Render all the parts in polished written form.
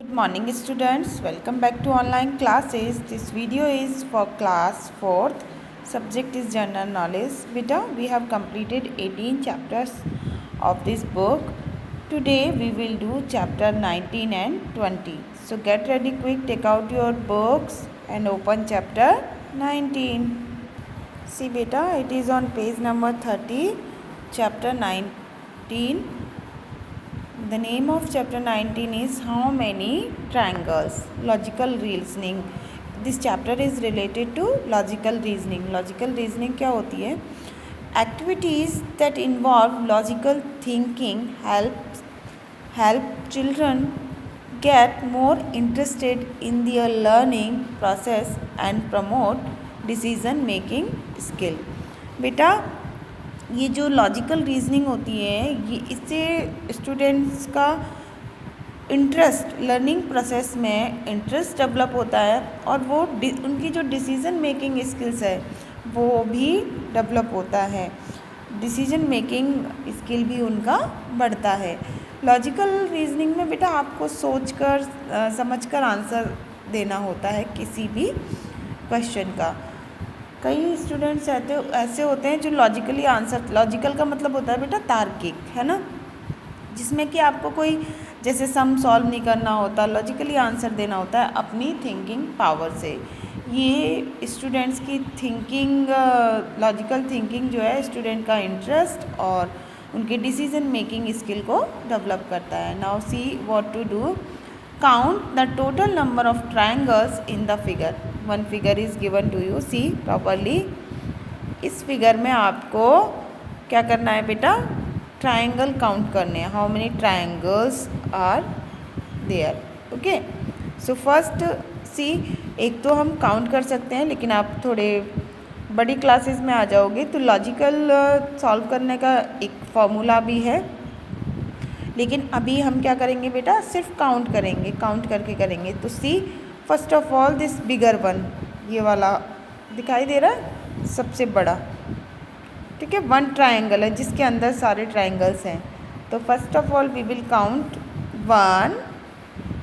Good morning students, welcome back to online classes. This video is for class 4th. Subject is general knowledge. Beta, we have completed 18 chapters of this book. Today we will do chapter 19 and 20. So get ready quick, take out your books and open chapter 19. See beta, it is on page number 30, chapter 19. The name of chapter 19 is How Many Triangles? Logical Reasoning. This chapter is related to logical reasoning. Logical reasoning क्या होती है? Activities that involve logical thinking help children get more interested in their learning process and promote decision making skill. बेटा ये जो logical reasoning होती है ये इससे स्टूडेंट्स का इंटरेस्ट लर्निंग प्रोसेस में इंटरेस्ट डेवलप होता है और वो उनकी जो डिसीजन मेकिंग स्किल्स है वो भी डेवलप होता है, डिसीजन मेकिंग स्किल भी उनका बढ़ता है। लॉजिकल रीजनिंग में बेटा आपको सोचकर समझकर आंसर देना होता है किसी भी क्वेश्चन का। कई स्टूडेंट्स ऐसे होते हैं जो लॉजिकली आंसर, लॉजिकल का मतलब होता है बेटा तार्किक, है ना, जिसमें कि आपको कोई जैसे सम सॉल्व नहीं करना होता, लॉजिकली आंसर देना होता है अपनी थिंकिंग पावर से। ये स्टूडेंट्स की थिंकिंग, लॉजिकल थिंकिंग जो है स्टूडेंट का इंटरेस्ट और उनके डिसीजन मेकिंग स्किल को डेवलप करता है। Now see what to do. Count the total number of triangles in the figure. One figure is given to you. See properly. इस figure में आपको क्या करना है बेटा? ट्राइंगल काउंट करने हैं. How many triangles are there? Okay. So first see, एक तो हम काउंट कर सकते हैं, लेकिन आप थोड़े बड़ी क्लासेस में आ जाओगे तो लॉजिकल सॉल्व करने का एक फॉर्मूला भी है, लेकिन अभी हम क्या करेंगे बेटा, सिर्फ काउंट करेंगे, काउंट करके करेंगे। तो see first of all this bigger one, ये वाला दिखाई दे रहा है सबसे बड़ा, ठीक है, वन ट्रायंगल है जिसके अंदर सारे ट्रायंगल्स हैं। तो first of all we will count 1,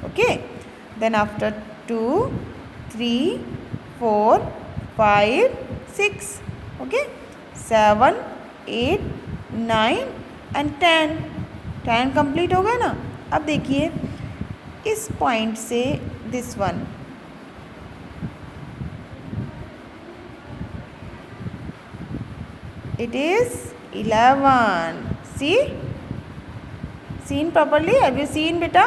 okay, then after 2, 3, 4, 5, 6, okay, 7, 8, 9 and 10। 10 complete हो गया ना। अब देखिए इस पॉइंट से this one, it is 11। See seen properly, have you seen बेटा?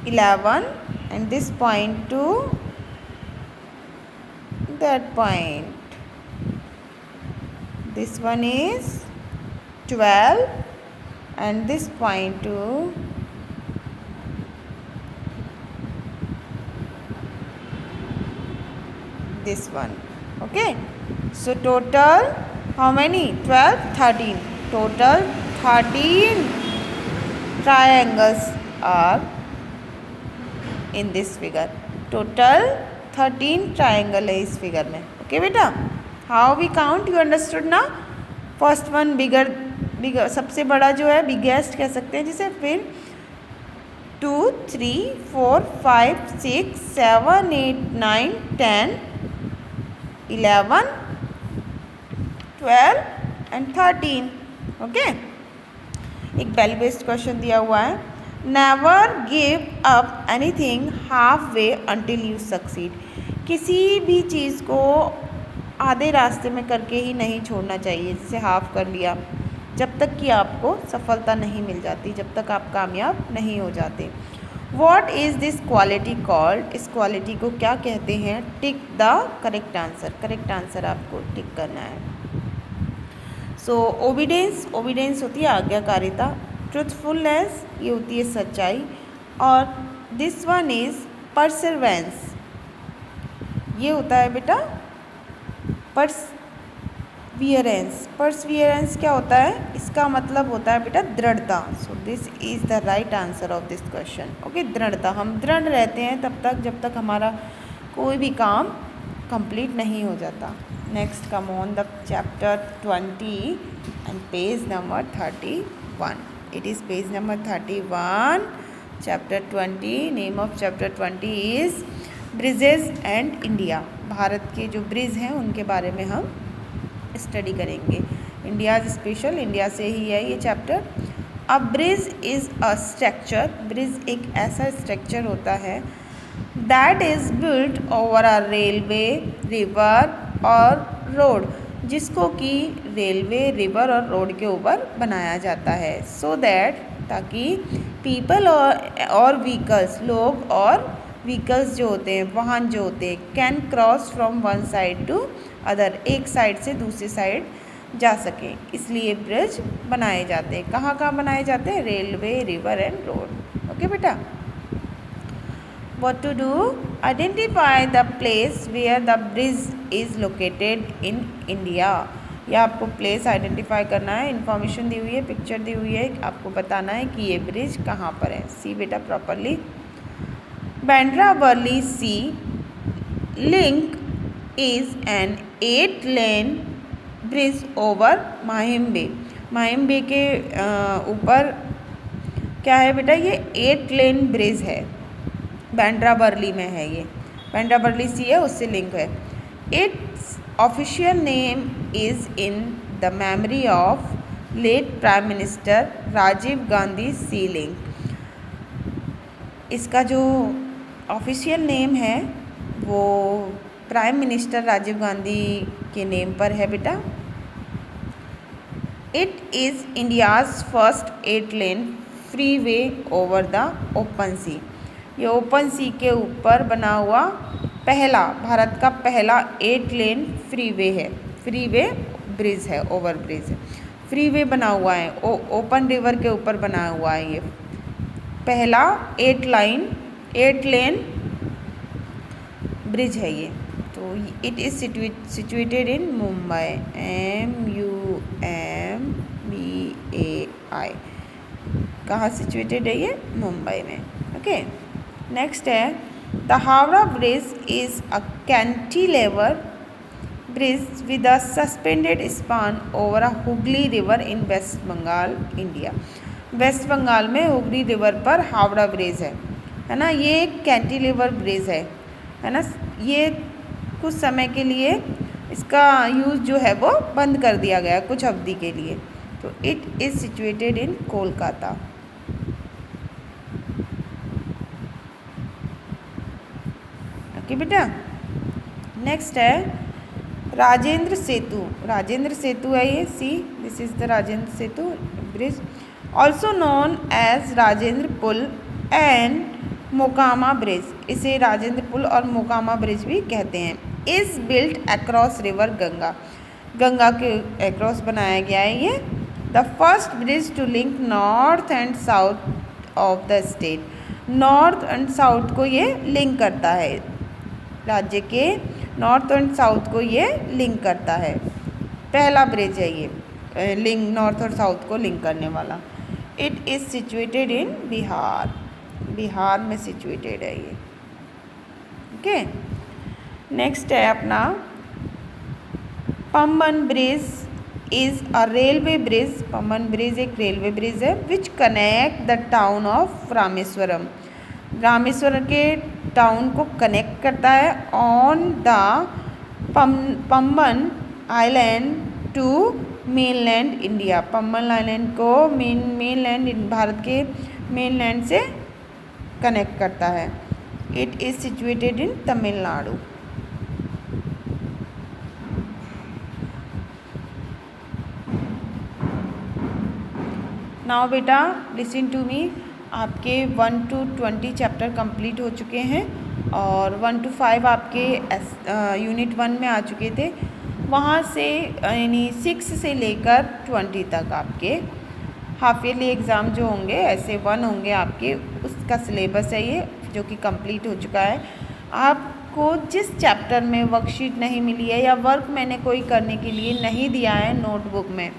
11 and this point to that point, this one is 12 and this point to this one, okay. So total how many? 12, 13. Total 13 triangles are in this figure. Total 13 triangle है इस figure में, okay बेटा? How we count, you understood ना? First one बिगर सबसे बड़ा जो है biggest कह सकते हैं जिसे, फिर 2, 3, 4, 5, 6, 7, 8, 9, 10, 11, 12 एंड 13, ओके। एक बेल बेस्ड क्वेश्चन दिया हुआ है, never give up anything half way until you succeed. किसी भी चीज़ को आधे रास्ते में करके ही नहीं छोड़ना चाहिए, जैसे हाफ कर लिया, जब तक कि आपको सफलता नहीं मिल जाती, जब तक आप कामयाब नहीं हो जाते। What is this quality called? इस क्वालिटी को क्या कहते हैं? Tick the correct answer. Correct answer आपको टिक करना है। सो ओबीडेंस, ओबीडेंस होती है आज्ञाकारिता। ट्रुथफुलनेस, ये होती है सच्चाई। और दिस वन इज़ परसिवरेंस, ये होता है बेटा परसवियरेंस। परसवियरेंस क्या होता है? इसका मतलब होता है बेटा दृढ़ता। So this is the right answer of this question, okay. दृढ़ता, हम दृढ़ रहते हैं तब तक जब तक हमारा कोई भी काम कंप्लीट नहीं हो जाता। Next come on the chapter 20 and page number 31। It is page number 31. Chapter 20, name of chapter 20 is bridges and India. Bharat के जो ब्रिज हैं उनके बारे में हम स्टडी करेंगे। इंडिया स्पेशल, इंडिया से ही है ये chapter. A bridge is a structure, bridge एक ऐसा स्ट्रक्चर होता है that is built over a railway, river और रोड, जिसको कि रेलवे, रिवर और रोड के ऊपर बनाया जाता है। सो दैट, ताकि पीपल और व्हीकल्स, लोग और व्हीकल्स जो होते हैं, वाहन जो होते हैं, can cross from one side to other, एक साइड से दूसरी साइड जा सकें, इसलिए ब्रिज बनाए जाते हैं। कहाँ कहाँ बनाए जाते हैं? Railway, river and road. Okay बेटा, what to do? Identify the place where the bridge is located in India। या आपको प्लेस आइडेंटिफाई करना है, इन्फॉर्मेशन दी हुई है, पिक्चर दी हुई है, आपको बताना है कि ये ब्रिज कहाँ पर है। सी बेटा properly. Bandra Worli sea link is an 8-लेन bridge over Mahim bay. Mahim bay के ऊपर क्या है बेटा? ये 8-लेन ब्रिज है, बांद्रा वर्ली में है। ये बांद्रा वर्ली सी है, उससे लिंक है। Its official name is in the memory of late prime minister Rajiv Gandhi sea link. इसका जो ऑफिशियल नेम है वो प्राइम मिनिस्टर राजीव गांधी के नेम पर है बेटा। इट इज़ इंडियाज़ फर्स्ट 8-लेन freeway over the open sea. ये ओपन सी के ऊपर बना हुआ पहला, भारत का पहला 8-लेन फ्री वे है, फ्री वे ब्रिज है, ओवर ब्रिज है, फ्री वे बना हुआ है, ओपन रिवर के ऊपर बना हुआ है। ये पहला 8-लेन ब्रिज है ये। तो it is situated in Mumbai, MUMBAI। कहाँ सिचुएटेड है ये? मुंबई में। ओके, नेक्स्ट है the Howrah bridge is a cantilever bridge with a suspended span over a Hooghly river in West Bengal, India. West Bengal में हुगली रिवर पर हावड़ा ब्रिज है ना। ये एक कैंटिलेवर ब्रिज है ना। ये कुछ समय के लिए इसका यूज़ जो है वो बंद कर दिया गया कुछ अवधि के लिए। तो it is situated in Kolkata. Okay बेटा, नेक्स्ट है राजेंद्र सेतु। राजेंद्र सेतु है ये, see this is the Rajendra Setu bridge, also known as Rajendra Pul and Mokama bridge. इसे राजेंद्र पुल और मोकामा ब्रिज भी कहते हैं। Is built across river Ganga, Ganga के अक्रॉस बनाया गया है ये। The first bridge to link north and south of the state. North and south को ये लिंक करता है, राज्य के नॉर्थ एंड साउथ को ये लिंक करता है। पहला ब्रिज है ये, लिंक नॉर्थ और साउथ को लिंक करने वाला। It is situated in Bihar, Bihar में सिचुएटेड है ये। ओके, नेक्स्ट है अपना Pamban bridge is a railway bridge. Pamban bridge एक रेलवे ब्रिज है which connect the town of Rameswaram. Rameswaram के टाउन को कनेक्ट करता है on the Pamban island to mainland India. Pamban island को मेनलैंड भारत के मेनलैंड से कनेक्ट करता है। It is situated in Tamil Nadu. Now बेटा लिसन टू मी, आपके 1 to 20 चैप्टर कंप्लीट हो चुके हैं और 1 to 5 आपके यूनिट 1 में आ चुके थे। वहाँ से यानी 6 से लेकर 20 तक आपके हाफ ईयरली एग्ज़ाम जो होंगे, ऐसे 1 होंगे आपके, उसका सिलेबस है ये जो कि कंप्लीट हो चुका है। आपको जिस चैप्टर में वर्कशीट नहीं मिली है या वर्क मैंने कोई करने के लिए नहीं दिया है नोटबुक में,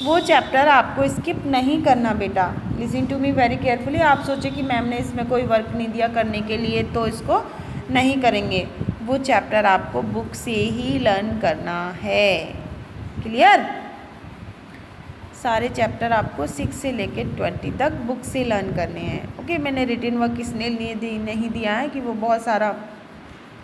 वो चैप्टर आपको स्किप नहीं करना बेटा। Listen to me very carefully. आप सोचे कि मैम ने इसमें कोई वर्क नहीं दिया करने के लिए तो इसको नहीं करेंगे, वो चैप्टर आपको बुक से ही लर्न करना है। क्लियर? सारे चैप्टर आपको 6 से लेके 20 तक बुक से लर्न करने हैं। ओके, मैंने रिटन वर्क इसलिए नहीं दिया है कि वो बहुत सारा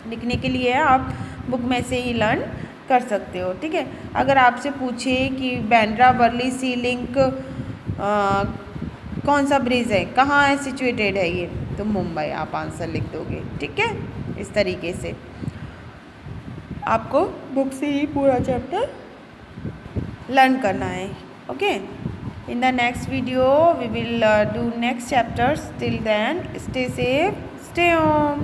लिखने के लिए है, आप बुक में से ही लर्न कर सकते हो। ठीक है, अगर आपसे पूछे कि बांद्रा वर्ली सी लिंक कौन सा ब्रिज है, कहाँ है सिचुएटेड है ये, तो मुंबई आप आंसर लिख दोगे। ठीक है, इस तरीके से आपको बुक से ही पूरा चैप्टर लर्न करना है। Okay, in the next video we will do next chapters. Till then stay safe, stay home.